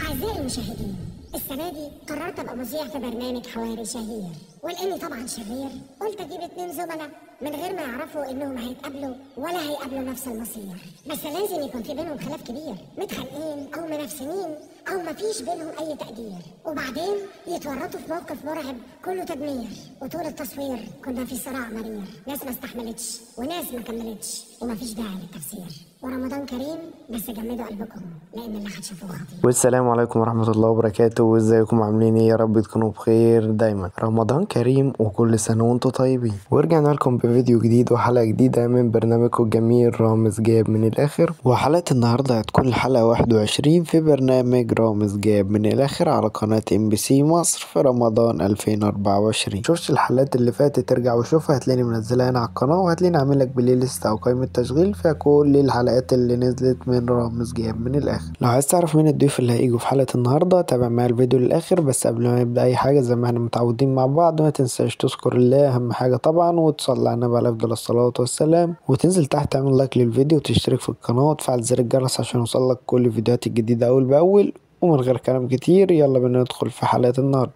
أعزائي المشاهدين، السنة دي قررت أبقى مذيع في برنامج حواري شهير، ولأني طبعا شرير قلت أجيب 2 زملاء من غير ما يعرفوا إنهم هيتقابلوا ولا هيقابلوا نفس المصير، بس لازم يكون في بينهم خلاف كبير، متخانقين أو منافسين أو مفيش بينهم أي تقدير، وبعدين يتورطوا في موقف مرعب كله تدمير، وطول التصوير كنا في صراع مرير، ناس ما استحملتش وناس ما كملتش ومفيش داعي للتفسير. ورمضان كريم بس جمدوا قلبكم لأن اللي هتشوفوه خطير. والسلام عليكم ورحمة الله وبركاته، وازيكم عاملين ايه؟ يا رب تكونوا بخير دايما. رمضان كريم وكل سنة وانتم طيبين، ورجعنا لكم بفيديو جديد وحلقة جديدة من برنامجكم الجميل رامز جاب من الآخر. وحلقة النهاردة هتكون الحلقة 21 في برنامج رامز جاب من الآخر على قناة MBC مصر في رمضان 2024. شوفش الحلقات اللي فاتت ترجع وشوفها، هتلاقيني منزلها هنا على القناة، وهتلاقيني عامل لك بلاي ليست او قائمة تشغيل فيها كل الحلقات اللي نزلت من رامز جاب من الآخر. لو عايز تعرف مين الضيوف اللي هيجوا في حلقة النهاردة تابع معايا الفيديو للآخر. بس قبل ما نبدأ أي حاجة زي ما احنا متعودين مع بعض، ما تنساش تذكر الله أهم حاجة طبعا، وتصلي على النبي عليه أفضل الصلاة والسلام، وتنزل تحت تعمل لايك للفيديو وتشترك في القناة وتفعل زر الجرس عشان يوصلك كل الفيديوهات الجديدة أول بأول. ومن غير كلام كتير يلا بينا ندخل في حلقة النهاردة.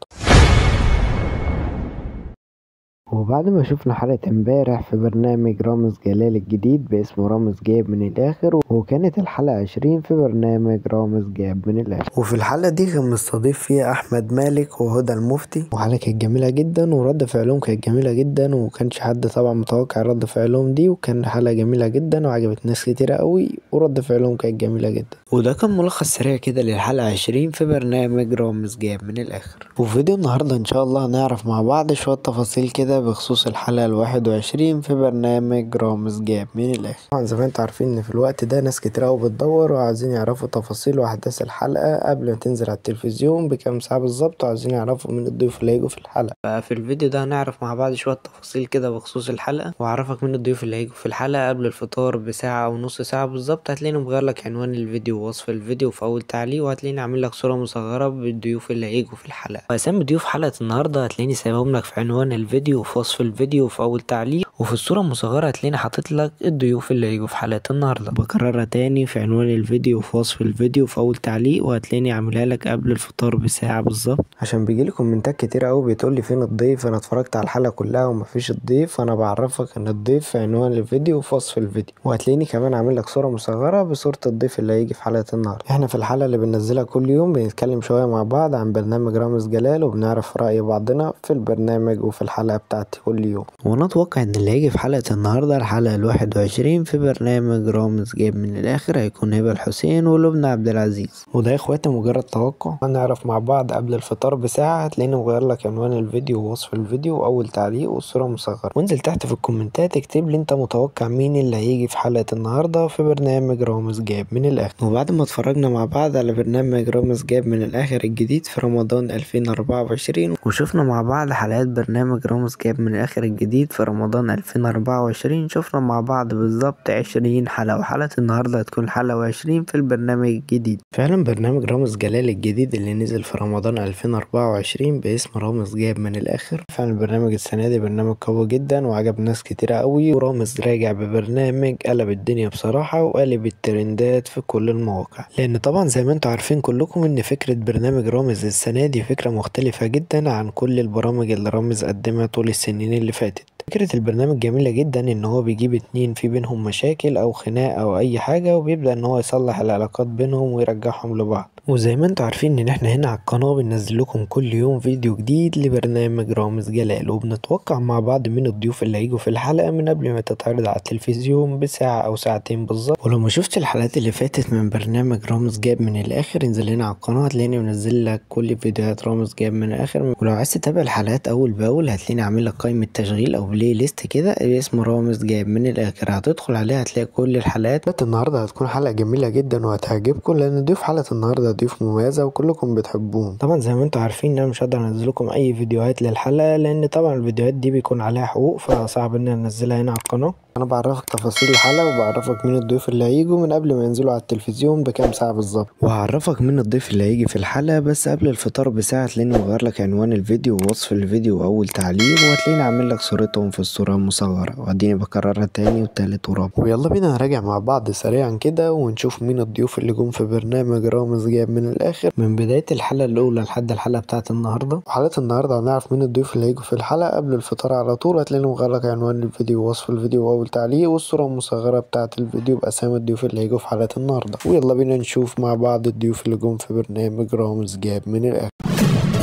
وبعد ما شفنا حلقة امبارح في برنامج رامز جلال الجديد باسمه رامز جاب من الآخر، وكانت الحلقة 20 في برنامج رامز جاب من الآخر. وفي الحلقة دي كان مستضيف فيها أحمد مالك وهدى المفتي، وحلقة كانت جميلة جدا ورد فعلهم كانت جميلة جدا، ومكانش حد طبعا متوقع رد فعلهم دي، وكان حلقة جميلة جدا وعجبت ناس كتيرة قوي ورد فعلهم كانت جميلة جدا. وده كان ملخص سريع كده للحلقة 20 في برنامج رامز جاب من الآخر. وفي فيديو النهاردة إن شاء الله هنعرف مع بعض شوية تفاصيل كده بخصوص الحلقة 21 في برنامج رامز جاب من الآخر. طبعا زي ما انتوا عارفين ان في الوقت ده ناس كتير قوي بتدور وعايزين يعرفوا تفاصيل واحداث الحلقة قبل ما تنزل على التلفزيون بكام ساعة بالظبط، وعايزين يعرفوا مين الضيوف اللي هيجوا في الحلقة. ففي الفيديو ده هنعرف مع بعض شوية تفاصيل كده بخصوص الحلقة، واعرفك مين الضيوف اللي هيجوا في الحلقة قبل الفطار بساعة او نص ساعة بالظبط. هتلاقيني مغير لك عنوان الفيديو ووصف الفيديو في اول تعليق، وهتلاقيني عامل لك صورة مصغرة بالضيوف اللي هيجوا في الحلقة، واسامي ضيوف حلقة النهاردة هتلاقيني سايبهم لك في عنوان الفيديو وفي وصف الفيديو وفي اول تعليق، وفي الصورة المصغرة هتلاقيني حاطط لك الضيوف اللي هيجوا في حلقة النهاردة. بكررها تاني في عنوان الفيديو وفي وصف الفيديو وفي اول تعليق، وهتلاقيني عاملها لك قبل الفطار بساعة بالظبط، عشان بيجيلي كومنتات كتير قوي بتقولي فين الضيف، انا اتفرجت على الحلقة كلها ومفيش الضيف. انا بعرفك ان الضيف في عنوان الفيديو وفي وصف الفيديو، وهتلاقيني كمان عامل لك صورة مصغرة بصورة الضيف اللي هيجي في حلقة النهاردة. احنا في الحلقة اللي بننزلها كل يوم بنتكلم شوية مع بعض عن برنامج رامز جلال، وبنعرف رأي بعضنا في البرنامج وفي الحلقة بتاعتي كل يوم. ونتوقع ان اللي هيجي في حلقة النهاردة الحلقة 21 في برنامج رامز جاب من الآخر هيكون هبة الحسين ولبنى عبد العزيز. وده يا اخواتي مجرد توقع، هنعرف مع بعض قبل الفطار بساعة. هتلاقيني مغير لك عنوان الفيديو ووصف الفيديو واول تعليق والصورة مصغرة، وانزل تحت في الكومنتات اكتب لي انت متوقع مين اللي هيجي في حلقة النهاردة في برنامج رامز جاب من الآخر. وبعد ما اتفرجنا مع بعض على برنامج رامز جاب من الآخر الجديد في رمضان 2024، وشفنا مع بعض حلقات برنامج رامز جاب من الآخر الجديد في رمضان 2024، شفنا مع بعض بالظبط 20 حلقة، وحلقة النهاردة هتكون الحلقة 20 في البرنامج الجديد. فعلا برنامج رامز جلال الجديد اللي نزل في رمضان 2024 باسم رامز جاب من الآخر، فعلا البرنامج السنة دي برنامج قوي جدا وعجب ناس كتيرة قوي، ورامز راجع ببرنامج قلب الدنيا بصراحة وقلب الترندات في كل المواقع، لأن طبعا زي ما انتوا عارفين كلكم ان فكرة برنامج رامز السنة دي فكرة مختلفة جدا عن كل البرامج اللي رامز قدمها طول السنين اللي فاتت. فكرة البرنامج جميلة جدا ان هو بيجيب اتنين في بينهم مشاكل او خناق او اي حاجة، وبيبدأ ان هو يصلح العلاقات بينهم ويرجعهم لبعض. وزي ما انتوا عارفين ان احنا هنا على القناة بننزل لكم كل يوم فيديو جديد لبرنامج رامز جلال، وبنتوقع مع بعض من الضيوف اللي هيجوا في الحلقة من قبل ما تتعرض على التلفزيون بساعة او ساعتين بالظبط. ولو ما شفتش الحلقات اللي فاتت من برنامج رامز جاب من الاخر انزل هنا على القناة، هتلاقيني منزل لك كل فيديوهات رامز جاب من الاخر. ولو عايز تتابع الحلقات اول باول هتلاقيني عامل لك قائمة تشغيل او بلاي ليست كده باسم رامز جاب من الاخر، هتدخل عليها هتلاقي كل الحلقات. النهارده هتكون حلقة جميلة جدا وهتعجبكم، لان ضيوف حلقة النهارده ضيوف مميزة وكلكم بتحبوهم. طبعا زي ما انتوا عارفين ان انا مش هقدر انزل لكم اي فيديوهات للحلقة، لان طبعا الفيديوهات دي بيكون عليها حقوق فصعب ان انا انزلها هنا على القناة. انا بعرفك تفاصيل الحلقة وبعرفك مين الضيوف اللي هيجوا من قبل ما ينزلوا على التلفزيون بكام ساعة بالظبط، وهعرفك مين الضيف اللي هيجي في الحلقة بس قبل الفطار بساعة، تلاقيني مغير لك عنوان الفيديو ووصف الفيديو واول تعليق، وهتلاقيني عامل لك صورتهم في الصورة المصغرة، واديني بكررها تاني وتالت ورابع. ويلا بينا نراجع مع بعض سريعا كده ونشوف مين الضيوف اللي جم في برنامج رامز جاب من الاخر من بداية الحلقة الاولى لحد الحلقة بتاعت النهاردة. وحلقة النهاردة هنعرف مين الضيوف اللي هيجوا في الحلقة قبل الفطار على طول، هتلاقيني مغير لك عنوان الفيديو ووصف الفيديو واول تعليق والصورة المصغرة بتاعت الفيديو باسامي الضيوف اللي هيجوا في حلقة النهاردة. ويلا بينا نشوف مع بعض الضيوف اللي جم في برنامج رامز جاب من الاخر.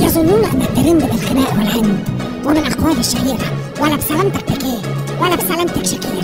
يظنون ان الترند بالخناق والعند وبالاقوال الشهيره، ولا بسلامتك بكيه ولا بسلامتك شكيره.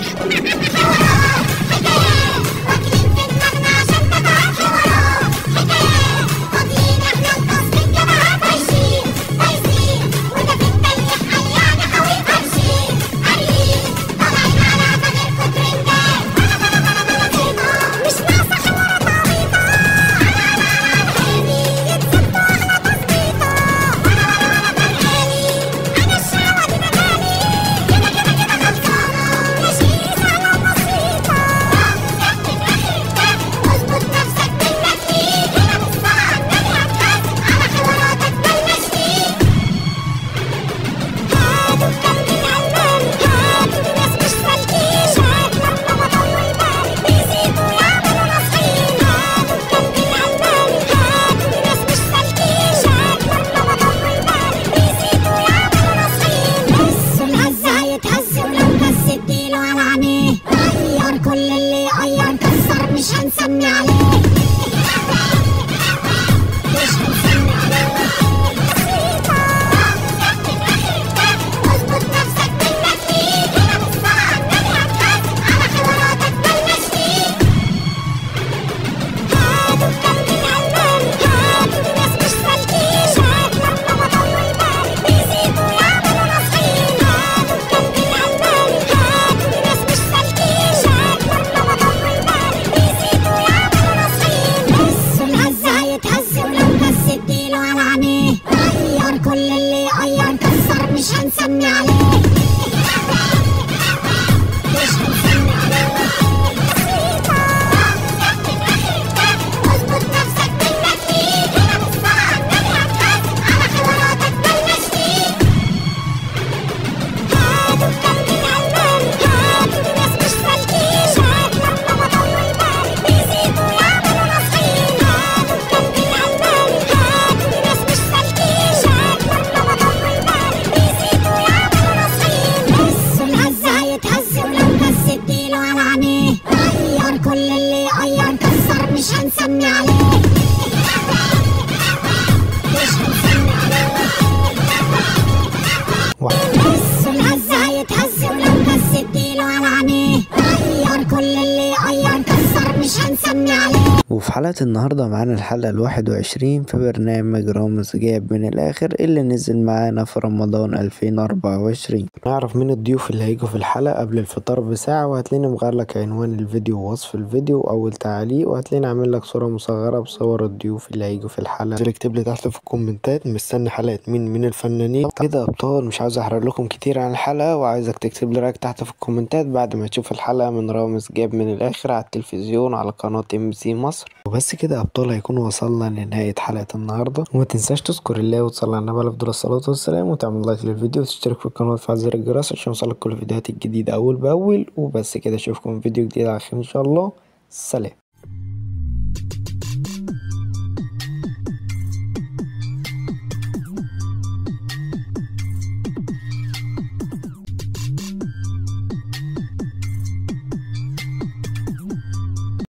وفي حلقة النهاردة معانا الحلقة 21 في برنامج رامز جاب من الآخر اللي نزل معانا في رمضان 2024. نعرف مين الضيوف اللي هيجوا في الحلقة قبل الفطار بساعة، وهتلاقيني مغير لك عنوان الفيديو ووصف الفيديو وأول تعليق، وهتلاقيني عامل لك صورة مصغرة بصور الضيوف اللي هيجوا في الحلقة. اكتب لي تحت في الكومنتات مستني حلقة مين من الفنانين كده أبطال. مش عاوز أحرق لكم كتير عن الحلقة، وعايزك تكتب لي رأيك تحت في الكومنتات بعد ما تشوف الحلقة من رامز جاب من الآخر على التلفزيون على قناة MBC مصر. وبس كده ابطال هيكون وصلنا لنهاية حلقة النهاردة، وما تنساش تذكر الله وتصلي على النبي عليه افضل الصلاة والسلام، وتعمل لايك للفيديو وتشترك في القناة وتفعل زر الجرس عشان يوصلك كل الفيديوهات الجديدة اول باول. وبس كده اشوفكم في فيديو جديد على خير ان شاء الله. سلام.